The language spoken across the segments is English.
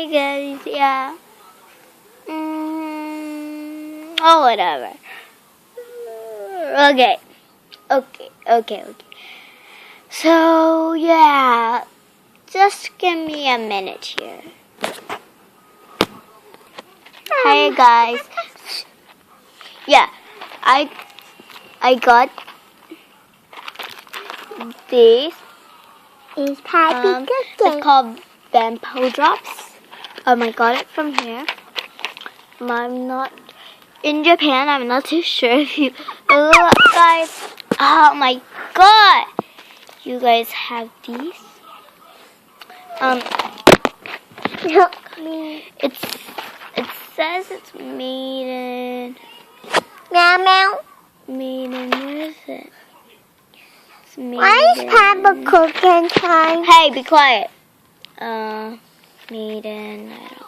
sorry guys, yeah. Oh, whatever. Okay. So, yeah. Just give me a minute here. Hey guys. Yeah, I got these. It's Happy It's called Bampo Drops. I got it from here. I'm not in Japan. I'm not too sure if you look, guys. Oh my god! You guys have these? It says it's made in. Meow. Made in, where is it? It's made Why is in. Papa cooking time? Hey, be quiet. Made in. I don't know.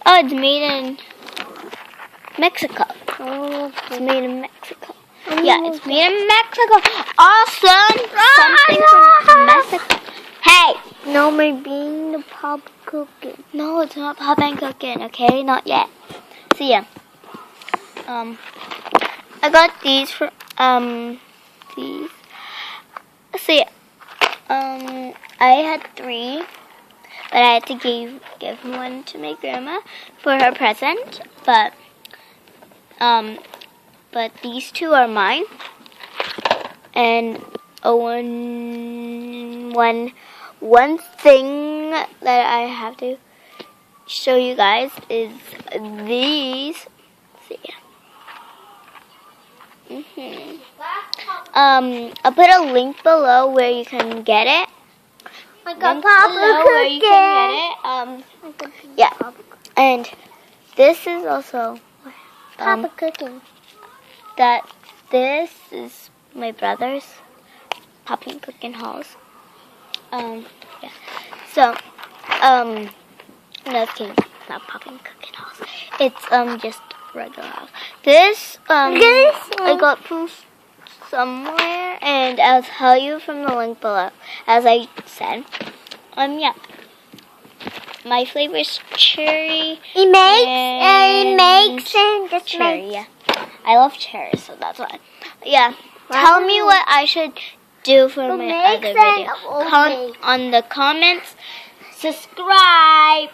Oh, it's made in Mexico. Oh, It's made in Mexico. Yeah, it's made in Mexico. Awesome. Something from Mexico. Hey. no, my being the Papa cooking. No, it's not Pop and Cooking, okay? Not yet. See ya. I got these for, these. See ya. I had 3, but I had to give one to my grandma for her present. But these 2 are mine. And one thing that I have to show you guys is these. See ya. I'll put a link below where you can get it. I got Link Papa below where you can get it. Yeah. And this is also Papa cooking. This is my brother's Popping Cooking Halls. Yeah. So, no, kidding. It's not Popping Cooking Halls. It's just regular house. This I got from somewhere, and I'll tell you from the link below, as I said. Yeah. My flavor is cherry. It makes and just cherry. makes. Yeah, I love cherry, so that's why. Yeah. Tell me what I should do for my other video. On the comments. Subscribe.